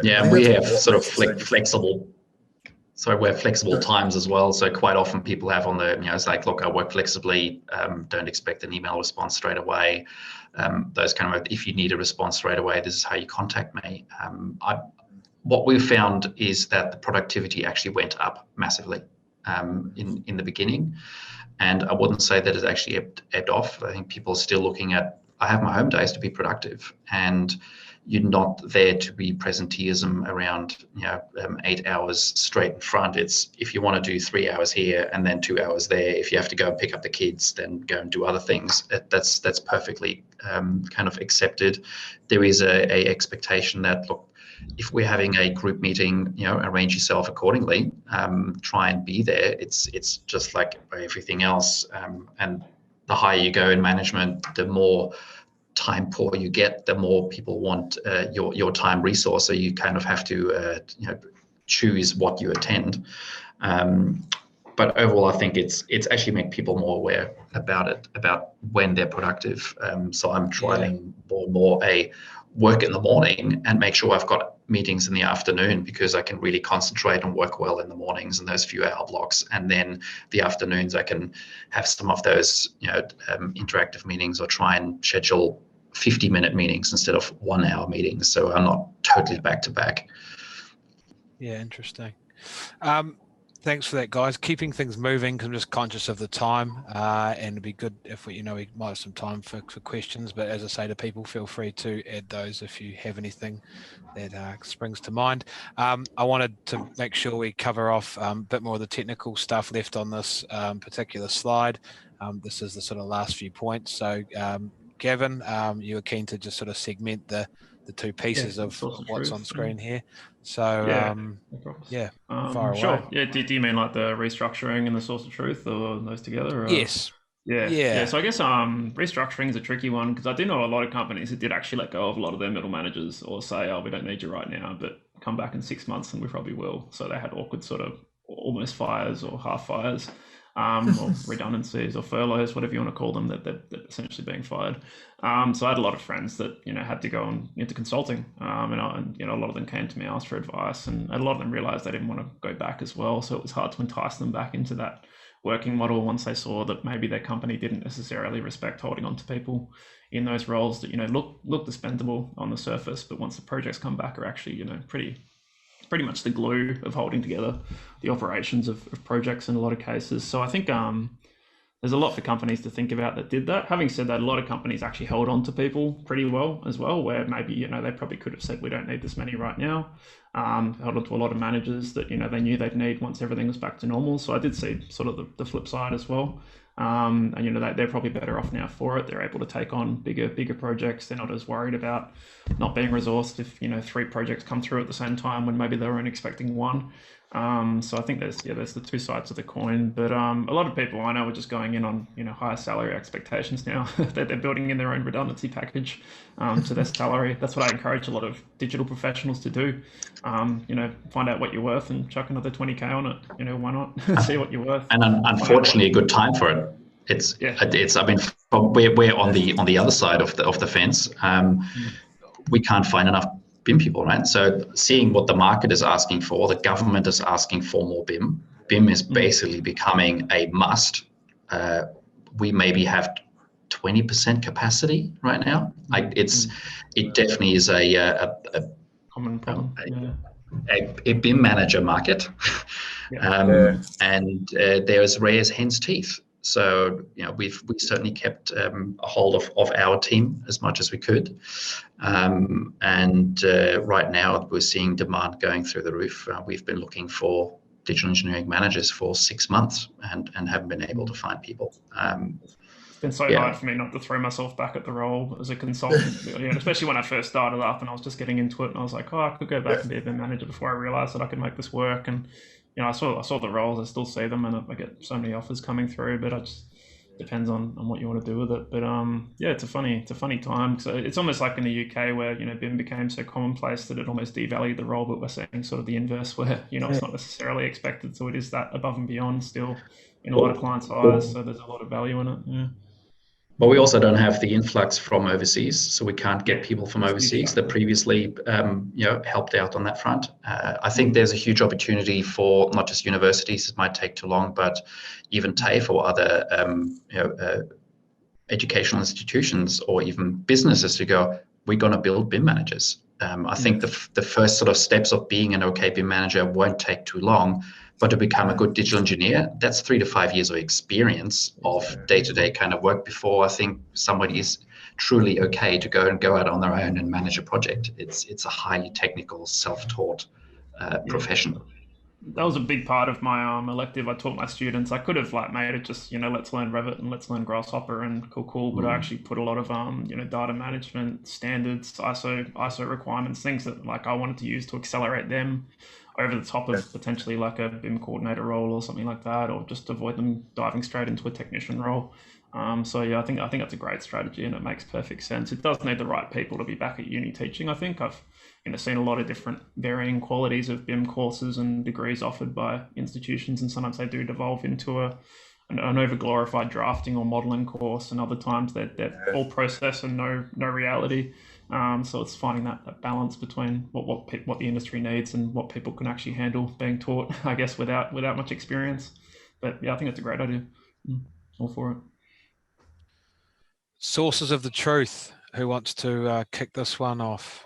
Yeah, we have sort of flexible. So we have flexible times as well. So quite often people have on the, it's like, look, I work flexibly, don't expect an email response straight away. Those kind of, if you need a response straight away, this is how you contact me. What we've found is that the productivity actually went up massively in the beginning. And I wouldn't say that it's actually ebbed off. I think people are still looking at, I have my home days to be productive. And you're not there to be presenteeism around 8 hours straight in front. It's if you want to do 3 hours here and then 2 hours there. If you have to go and pick up the kids, then go and do other things. That's perfectly kind of accepted. There is a expectation that, look, if we're having a group meeting, arrange yourself accordingly. Try and be there. It's just like everything else. And the higher you go in management, the more time poor you get, the more people want your time resource. So you kind of have to choose what you attend. But overall, I think it's actually make people more aware about it, about when they're productive. So I'm trialing more and more a work in the morning and make sure I've got meetings in the afternoon, because I can really concentrate and work well in the mornings and those few hour blocks. And then the afternoons I can have some of those interactive meetings, or try and schedule 50-minute meetings instead of 1 hour meetings. So I'm not totally back to back. Yeah, interesting. Thanks for that, guys. Keeping things moving, because I'm just conscious of the time, and it'd be good if we might have some time for questions. But as I say to people, feel free to add those if you have anything that springs to mind. I wanted to make sure we cover off a bit more of the technical stuff left on this particular slide. This is the sort of last few points. So, Gavin, you were keen to just sort of segment the two pieces of what's on screen here. So far away. Sure. Yeah. Do you mean like the restructuring and the source of truth, or those together? Or? Yes. Yeah. So I guess restructuring is a tricky one, because I do know a lot of companies that did actually let go of a lot of their middle managers, or say, oh, we don't need you right now, but come back in 6 months and we probably will. So they had awkward sort of almost fires or half fires. Or redundancies or furloughs, whatever you want to call them, that they're essentially being fired. So I had a lot of friends that had to go into consulting, and a lot of them came to me, asked for advice, and a lot of them realized they didn't want to go back as well. So it was hard to entice them back into that working model once they saw that maybe their company didn't necessarily respect holding on to people in those roles that look dispensable on the surface, but once the projects come back are actually pretty much the glue of holding together the operations of projects in a lot of cases. So I think there's a lot for companies to think about that did that. Having said that, a lot of companies actually held on to people pretty well as well, where maybe they probably could have said, we don't need this many right now. Held on to a lot of managers that they knew they'd need once everything was back to normal. So I did see sort of the flip side as well. And they're probably better off now for it. They're able to take on bigger projects. They're not as worried about not being resourced if 3 projects come through at the same time when maybe they weren't expecting one. So I think there's the two sides of the coin. But a lot of people I know are just going in on higher salary expectations now. They're building in their own redundancy package to their salary. That's what I encourage a lot of digital professionals to do. Find out what you're worth and chuck another 20K on it. Why not? See what you're worth. And unfortunately, a good time for it. It's. I mean, we're on the other side of the fence. We can't find enough BIM people, right? So seeing what the market is asking for, the government is asking for more BIM. BIM is basically becoming a must. We maybe have 20% capacity right now. It definitely is a common problem. A BIM manager market, and they're as rare as hen's teeth. So we've certainly kept a hold of our team as much as we could, and right now we're seeing demand going through the roof. We've been looking for digital engineering managers for 6 months and haven't been able to find people. It's been so hard for me not to throw myself back at the role as a consultant, especially when I first started up and I was just getting into it, and I was like, I could go back and be a BIM manager before I realized that I could make this work. And I saw the roles, I still see them, and I get so many offers coming through, but it just depends on what you want to do with it. But it's a funny time. So it's almost like in the UK where BIM became so commonplace that it almost devalued the role, but we're seeing sort of the inverse where it's not necessarily expected, so it is that above and beyond still in a lot of clients' eyes. So there's a lot of value in it. Yeah. But we also don't have the influx from overseas, so we can't get people from overseas that previously, helped out on that front. I think there's a huge opportunity for not just universities; it might take too long, but even TAFE or other, educational institutions or even businesses to go. We're going to build BIM managers. I think the first sort of steps of being an okay BIM manager won't take too long. But to become a good digital engineer, that's 3 to 5 years of experience of day-to-day kind of work before I think somebody is truly okay to go out on their own and manage a project. It's a highly technical, self-taught profession. That was a big part of my elective. I taught my students. I could have like made it just, let's learn Revit and let's learn Grasshopper and cool. But I actually put a lot of data management standards, ISO requirements, things that like I wanted to use to accelerate them over the top of potentially like a BIM coordinator role or something like that, or just avoid them diving straight into a technician role. So yeah, I think that's a great strategy, and it makes perfect sense. It does need the right people to be back at uni teaching. I think I've seen a lot of different varying qualities of BIM courses and degrees offered by institutions, and sometimes they do devolve into an over glorified drafting or modeling course, and other times they're all process and no reality. So it's finding that balance between what the industry needs and what people can actually handle being taught, I guess, without much experience. But yeah, I think it's a great idea. All for it. Sources of the truth. Who wants to kick this one off?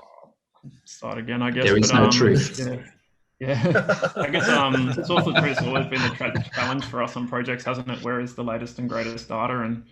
Start again, I guess. There is no truth. Yeah. I guess source of truth has always been the challenge for us on projects, hasn't it? Where is the latest and greatest data, and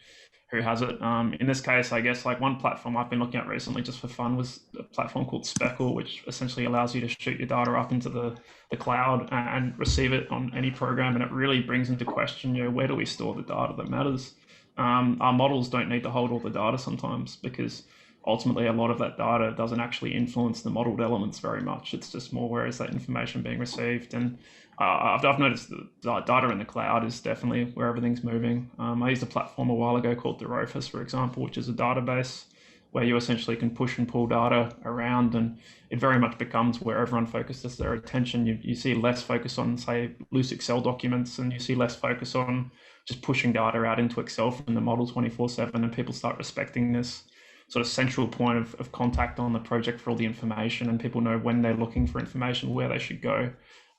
who has it? In this case, I guess like one platform I've been looking at recently just for fun was a platform called Speckle, which essentially allows you to shoot your data up into the cloud and receive it on any program, and it really brings into question, where do we store the data that matters? Our models don't need to hold all the data sometimes, because ultimately a lot of that data doesn't actually influence the modeled elements very much. It's just more where is that information being received. And I've noticed the data in the cloud is definitely where everything's moving. I used a platform a while ago called Dorophus, for example, which is a database where you essentially can push and pull data around, and it very much becomes where everyone focuses their attention. You see less focus on, say, loose Excel documents, and you see less focus on just pushing data out into Excel from the model 24/7, and people start respecting this sort of central point of contact on the project for all the information, and people know when they're looking for information, where they should go.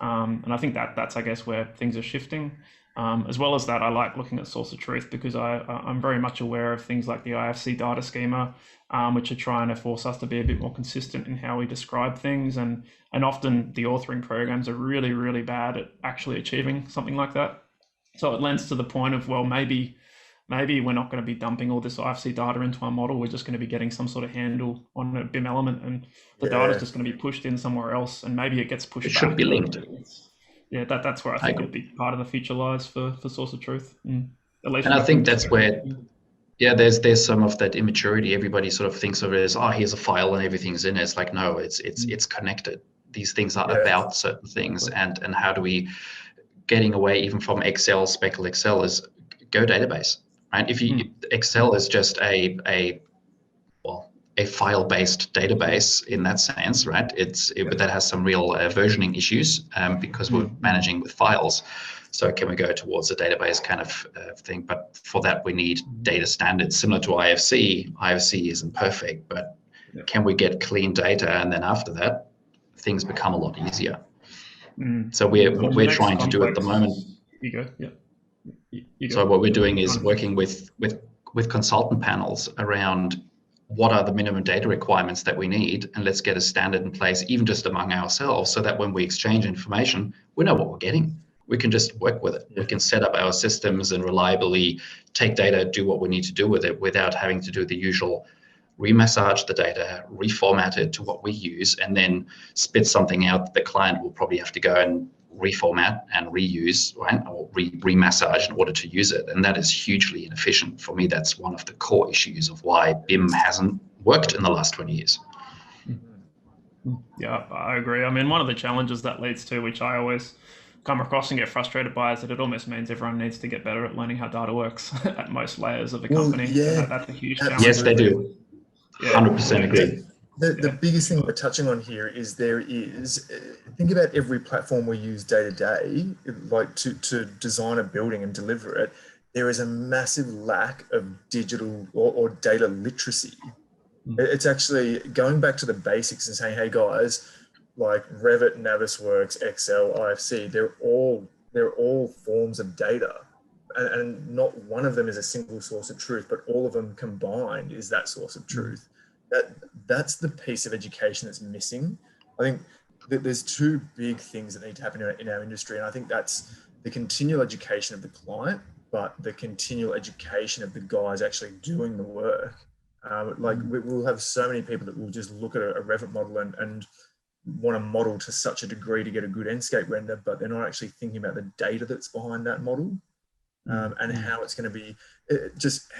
And I think that's, I guess, where things are shifting. As well as that, I like looking at source of truth because I'm very much aware of things like the IFC data schema, which are trying to force us to be a bit more consistent in how we describe things. And often the authoring programs are really, really bad at actually achieving something like that. So it lends to the point of, well, maybe we're not going to be dumping all this IFC data into our model. We're just going to be getting some sort of handle on a BIM element, and the data is just going to be pushed in somewhere else, and maybe it gets pushed back. It should be linked. Yeah, that's where I think a big part of the future lies for source of truth. At least, and I think that's where, there's some of that immaturity. Everybody sort of thinks of it as, here's a file and everything's in it. It's like, no, it's connected. These things are about certain things, and how do we getting away even from Excel, Speckle Excel is go database. Right? If Excel is just a file-based database in that sense, right? But that has some real versioning issues because we're managing with files. So can we go towards a database kind of thing? But for that, we need data standards similar to IFC. IFC isn't perfect, but can we get clean data? And then after that, things become a lot easier. So we're trying to do at the moment. You go. Yeah. So what we're doing is working with consultant panels around what are the minimum data requirements that we need, and let's get a standard in place, even just among ourselves, so that when we exchange information, we know what we're getting. We can just work with it. We can set up our systems and reliably take data, do what we need to do with it without having to do the usual remassage the data, reformat it to what we use, and then spit something out that the client will probably have to go and reformat and reuse, right, or remassage in order to use it. And that is hugely inefficient. For me, that's one of the core issues of why BIM hasn't worked in the last 20 years. Yeah, I agree. I mean, one of the challenges that leads to, which I always come across and get frustrated by, is that it almost means everyone needs to get better at learning how data works at most layers of a company. That's a huge challenge. Yes, they do. 100% agree. The biggest thing we're touching on here is think about every platform we use day to day, like to design a building and deliver it. There is a massive lack of digital or data literacy. It's actually going back to the basics and saying, hey guys, like Revit, Navisworks, Excel, IFC, they're all forms of data. And not one of them is a single source of truth, but all of them combined is that source of truth. That's the piece of education that's missing. I think that there's two big things that need to happen in our industry, and I think that's the continual education of the client, but the continual education of the guys actually doing the work. Like we'll have so many people that will just look at a Revit model and want to model to such a degree to get a good Enscape render, but they're not actually thinking about the data that's behind that model, and how it's going to be, just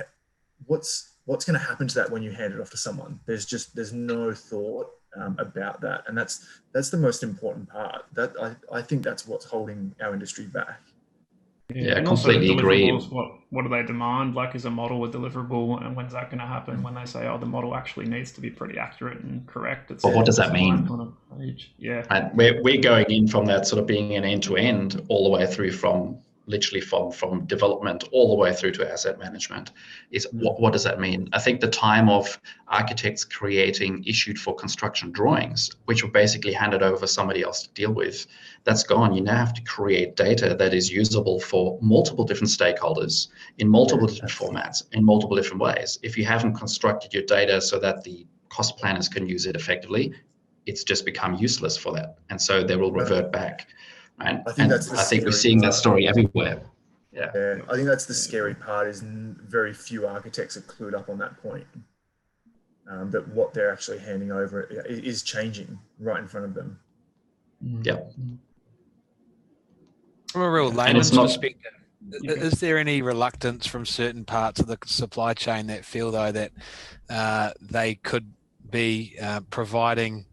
what's going to happen to that when you hand it off to someone. There's no thought about that, and that's the most important part. That I think that's what's holding our industry back. Yeah, and completely agree. What do they demand? Like, is a model a deliverable, and when's that going to happen? When they say, oh, the model actually needs to be pretty accurate and correct. But what does that mean? On a page. Yeah, And we're going in from that sort of being an end-to-end all the way through from literally from development all the way through to asset management. Is what does that mean? I think the time of architects creating issued for construction drawings, which were basically handed over for somebody else to deal with, that's gone. You now have to create data that is usable for multiple different stakeholders in multiple different formats, in multiple different ways. If you haven't constructed your data so that the cost planners can use it effectively, it's just become useless for that. And so they will revert back. And I think we're seeing that story everywhere. Yeah, I think that's the scary part, is very few architects are clued up on that point, that what they're actually handing over is changing right in front of them. Yeah. From a real layman's perspective, is there any reluctance from certain parts of the supply chain that feel, though, that they could be providing,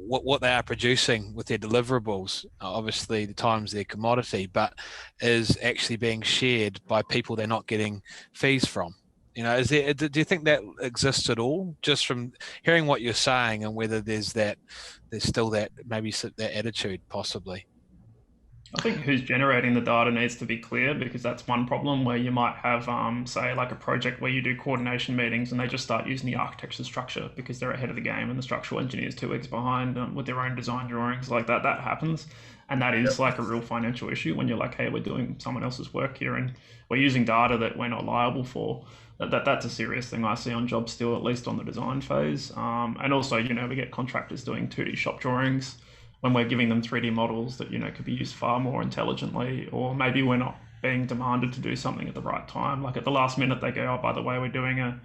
what they are producing with their deliverables, obviously the times their commodity, but is actually being shared by people they're not getting fees from? Do you think that exists at all, just from hearing what you're saying, and whether there's still that attitude possibly? I think who's generating the data needs to be clear, because that's one problem where you might have, say, like a project where you do coordination meetings and they just start using the architecture structure because they're ahead of the game and the structural engineer's 2 weeks behind with their own design drawings. Like that happens. And that is like a real financial issue when you're like, hey, we're doing someone else's work here and we're using data that we're not liable for. That's a serious thing I see on jobs still, at least on the design phase. And also, we get contractors doing 2D shop drawings when we're giving them 3D models that, could be used far more intelligently, or maybe we're not being demanded to do something at the right time. Like at the last minute, they go, oh, by the way, we're doing a,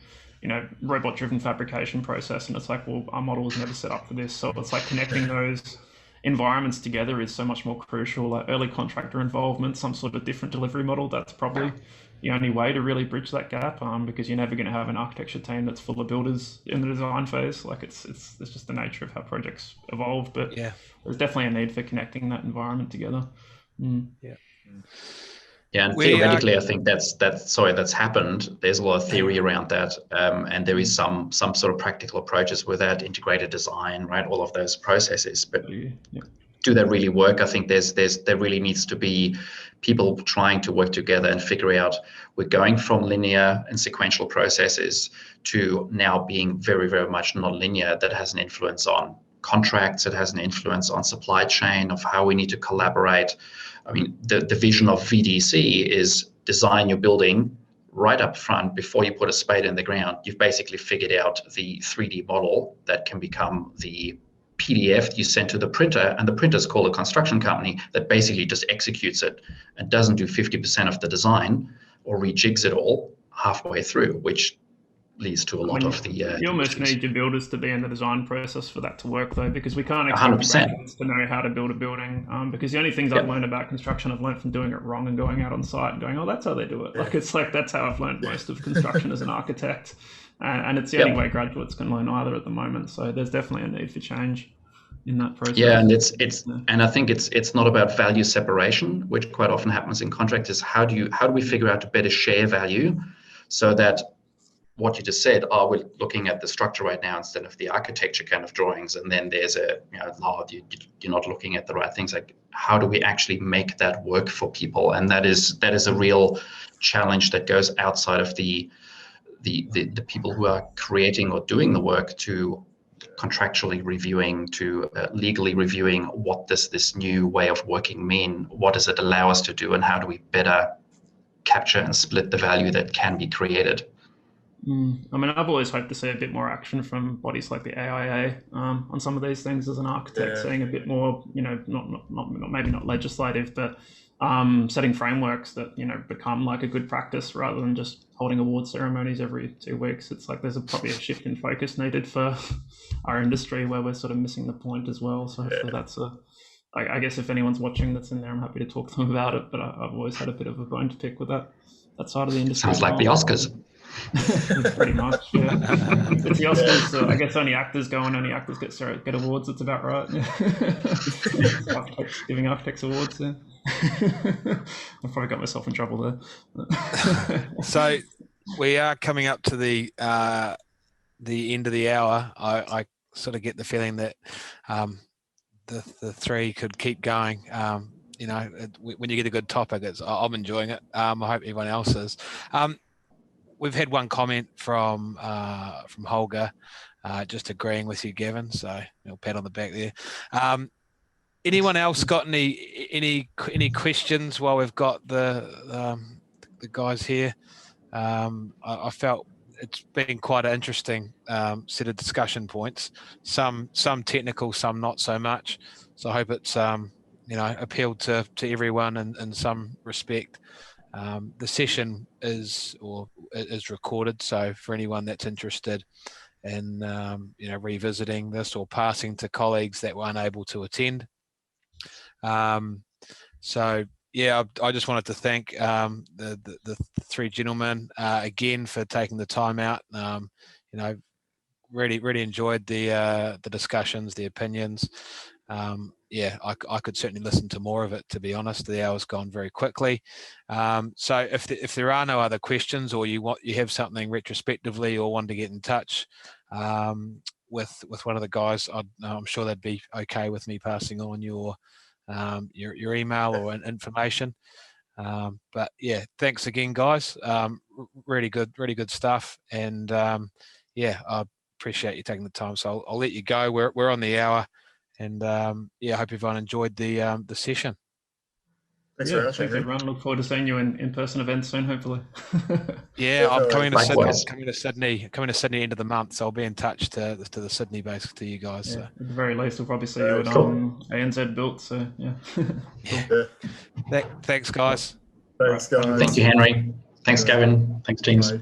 robot-driven fabrication process. And it's like, well, our model was never set up for this. So it's like connecting those environments together is so much more crucial. Like early contractor involvement, some sort of different delivery model, that's probably the only way to really bridge that gap, because you're never going to have an architecture team that's full of builders in the design phase. Like it's just the nature of how projects evolve. But there's definitely a need for connecting that environment together. Yeah, and theoretically, I think that's happened. There's a lot of theory around that, and there is some sort of practical approaches with that, integrated design, right? All of those processes, but do they really work? I think there really needs to be people trying to work together and figure out, we're going from linear and sequential processes to now being very, very much non-linear. That has an influence on contracts. It has an influence on supply chain, of how we need to collaborate. I mean, the vision of VDC is design your building right up front before you put a spade in the ground. You've basically figured out the 3D model that can become the PDF you send to the printer, and the printer's called a construction company that basically just executes it and doesn't do 50% of the design or rejigs it all halfway through, which leads to a lot of the you almost need your builders to be in the design process for that to work, though, because we can't expect 100%. graduates to know how to build a building, because the only things I've learned about construction, I've learned from doing it wrong and going out on site and going, oh, that's how they do it. Like it's like that's how I've learned most of construction as an architect, and it's the only way graduates can learn either at the moment. So there's definitely a need for change in that process. Yeah, and and I think it's not about value separation, which quite often happens in contracts. Is how do we figure out to better share value, so that what you just said, we're looking at the structure right now instead of the architecture kind of drawings, and then there's you're not looking at the right things. Like, how do we actually make that work for people? And that is a real challenge that goes outside of the people who are creating or doing the work, to contractually reviewing, to legally reviewing, what does this new way of working mean? What does it allow us to do, and how do we better capture and split the value that can be created? I mean, I've always hoped to see a bit more action from bodies like the AIA on some of these things as an architect, seeing a bit more, not maybe not legislative, but setting frameworks that become like a good practice rather than just holding award ceremonies every 2 weeks. It's like there's probably a shift in focus needed for our industry where we're sort of missing the point as well. So hopefully that's I guess if anyone's watching that's in there, I'm happy to talk to them about it. But I've always had a bit of a bone to pick with that side of the industry. Sounds like the Oscars. Pretty much, yeah. It's the Oscars. So I guess only actors go and only actors get awards. It's about right. Yeah. Giving architects awards. Yeah. I've probably got myself in trouble there. So we are coming up to the end of the hour. I sort of get the feeling that the three could keep going. When you get a good topic, I'm enjoying it. I hope everyone else is. We've had one comment from Holger, just agreeing with you, Gavin. So pat on the back there. Anyone else got any questions while we've got the guys here? I felt it's been quite an interesting set of discussion points. Some technical, some not so much. So I hope it's appealed to everyone in some respect. The session is recorded, so for anyone that's interested in revisiting this or passing to colleagues that were unable to attend. So yeah, I just wanted to thank the three gentlemen again for taking the time out. Really enjoyed the discussions, the opinions. Yeah, I could certainly listen to more of it, to be honest. The hour's gone very quickly. So if there are no other questions, or you have something retrospectively or want to get in touch with one of the guys, I'm sure they'd be okay with me passing on your email or information. But yeah, thanks again, guys. Really good stuff. And yeah, I appreciate you taking the time. So I'll let you go. We're on the hour. And yeah, I hope everyone enjoyed the session. Thanks very much, thanks everyone. Look forward to seeing you in person events soon, hopefully. Yeah, I'm coming to Sydney. Likewise. Coming to Sydney end of the month, so I'll be in touch to the Sydney base to you guys. Yeah, So. at the very least, we'll probably see you at ANZ Built. So yeah. Yeah. Thanks, guys. Thanks, guys. Thank you, Henry. Thanks, Gavin. Thanks, Jeames. Bye.